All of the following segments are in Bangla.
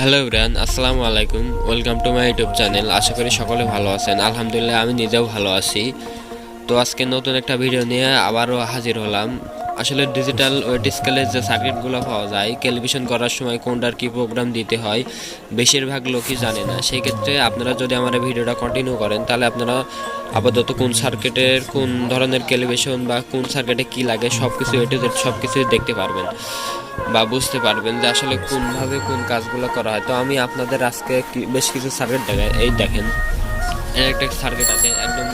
হ্যালো এভরিওয়ান, আসসালামু আলাইকুম। Welcome to my YouTube channel. আশা করি সকলে ভালো আছেন। আলহামদুলিল্লাহ আমি নিজেও ভালো আছি। তো আজকে নতুন একটা ভিডিও নিয়ে আবারও হাজির হলাম। আসলে ডিজিটাল ওয়েট স্কেলের যে সার্কিটগুলো পাওয়া যায়, ক্যালিব্রেশন করার সময় কোনটার কী প্রোগ্রাম দিতে হয় বেশিরভাগ লোকই জানে না। সেই ক্ষেত্রে আপনারা যদি আমার ভিডিওটা কন্টিনিউ করেন তাহলে আপনারা আপাতত কোন সার্কিটের কোন ধরনের ক্যালিব্রেশন বা কোন সার্কিটে কী লাগে সব কিছু সব কিছুই দেখতে পারবেন বা বুঝতে পারবেন যে আসলে কোনভাবে কোন কাজগুলো করা হয়। তো আমি আপনাদের আজকে বেশ কিছু সার্কিট দেখাই। এই দেখেন, এর একটা সার্কিট আছে, একদম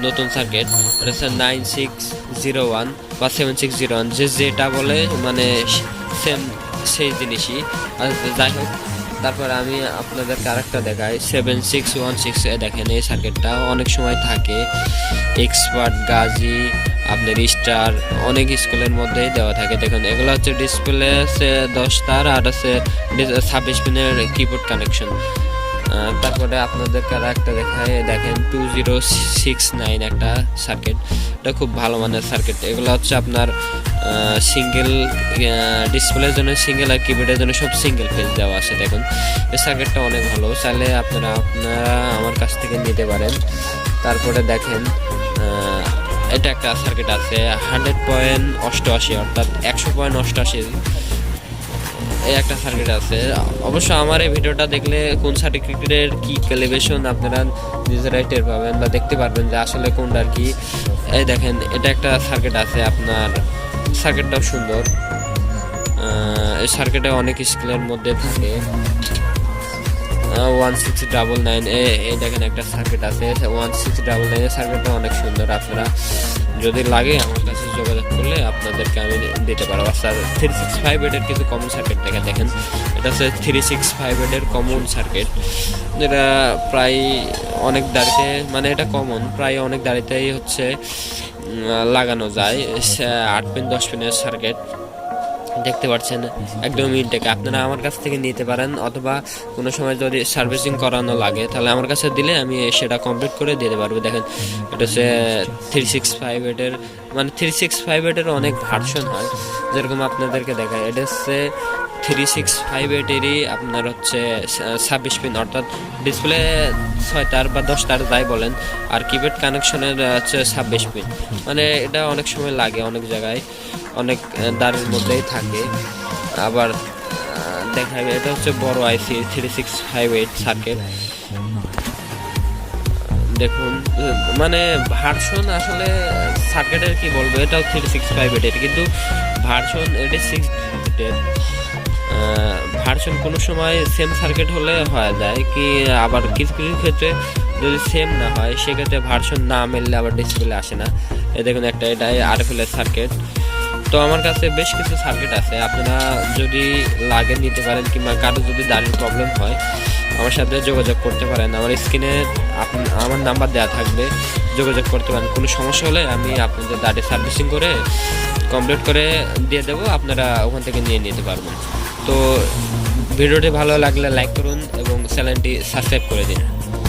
নতুন সার্কিট। এটা হচ্ছে 9601 বা 7601, যেটা বলে মানে সেম সেই জিনিসই। আর যাই হোক, তারপরে আমি আপনাদেরকে আরেকটা দেখাই 7616। দেখেন এই সার্কিটটা অনেক সময় থাকে এক্সপার্ট, গাজী, আপনার স্টার, অনেক স্কুলের মধ্যেই দেওয়া থাকে। দেখুন এগুলো হচ্ছে ডিসপ্লে আছে 10 তার, আর আছে 26 পিনের কিবোর্ড কানেকশন। তারপরে আপনাদেরকে আর একটা দেখায়, দেখেন 2069 একটা সার্কিট। এটা খুব ভালো মানের সার্কিট। এগুলো হচ্ছে আপনার সিঙ্গেল ডিসপ্লের জন্য সিঙ্গেল, আর কিবোর্ডের জন্য সব সিঙ্গেল ফেজ দেওয়া আছে। দেখুন এই সার্কিটটা অনেক ভালো, চাইলে আপনারা আমার কাছ থেকে নিতে পারেন। তারপরে দেখেন এটা একটা সার্কিট আছে 100.88, অর্থাৎ 100.88 এই একটা সার্কিট আছে। অবশ্য আমার এই ভিডিওটা দেখলে কোন সার্কিটের কি ক্যালিব্রেশন আপনারা নিজেরাই টের পাবেন বা দেখতে পারবেন যে আসলে কোনটার কি। এই দেখেন এটা একটা সার্কিট আছে আপনার, সার্কিটটাও সুন্দর। এই সার্কিটে অনেক স্কেলের মধ্যে থাকে 1699। এই দেখেন একটা সার্কিট আছে 1699। এই সার্কিটটা অনেক সুন্দর। আপনারা যদি লাগে আমার কাছে যোগাযোগ করলে আপনাদেরকে আমি দিতে পারবো। আচ্ছা 365 এর কিছু কমন সার্কিট দেখেন, এটা হচ্ছে 365 এর কমন সার্কিট, যেটা প্রায় অনেক দাঁড়িতে, মানে এটা কমন প্রায় অনেক দাঁড়িতেই হচ্ছে লাগানো যায়। 8 পিন 10 পিনের সার্কিট দেখতে পাচ্ছেন, একদম ইনটেক। আপনারা আমার কাছ থেকে নিতে পারেন, অথবা কোনো সময় যদি সার্ভিসিং করানো লাগে তাহলে আমার কাছে দিলে আমি সেটা কমপ্লিট করে দিতে পারবো। দেখেন এটা হচ্ছে 365 এর, মানে 365 এর অনেক ভার্সন হয়, যেরকম আপনাদেরকে দেখায়। এটা হচ্ছে 365 এরই আপনার হচ্ছে 26 পিন, অর্থাৎ ডিসপ্লে 6 তার বা 10 তার যাই বলেন, আর কিবোর্ড কানেকশনের হচ্ছে 26 পিন। মানে এটা অনেক সময় লাগে, অনেক জায়গায় অনেক দাঁড়ের মধ্যেই থাকে। আবার দেখা যায় এটা হচ্ছে বড় আইসি 3658 সার্কিট। দেখুন মানে ভার্সন আসলে সার্কিটের কি বলবো, এটাও 365 এর, কিন্তু ভার্সন এটা 6 ডিজিটের ভার্সন। কোনো সময় সেম সার্কিট হলে হয়ে যায় কি, আবার কিছু কিছু ক্ষেত্রে যদি সেম না হয় সেক্ষেত্রে ভার্সন না মেললে আবার ডিসপ্লে আসে না। এই দেখুন একটা, এটাই RFL এর সার্কিট। তো আমার কাছে বেশ কিছু সার্কিট আছে, আপনারা যদি লাগে নিতে পারেন, কিংবা কারো যদি দাঁড়িয়ে প্রবলেম হয় আমার সাথে যোগাযোগ করতে পারেন। আমার স্ক্রিনে আমার নাম্বার দেওয়া থাকবে, যোগাযোগ করতে পারেন। কোনো সমস্যা হলে আমি আপনাদের দাঁড়িয়ে সার্ভিসিং করে কমপ্লিট করে দিয়ে দেবো, আপনারা ওখান থেকে নিয়ে নিতে পারবেন। তো ভিডিওটি ভালো লাগলে লাইক করুন এবং চ্যানেলটি সাবস্ক্রাইব করে দিন।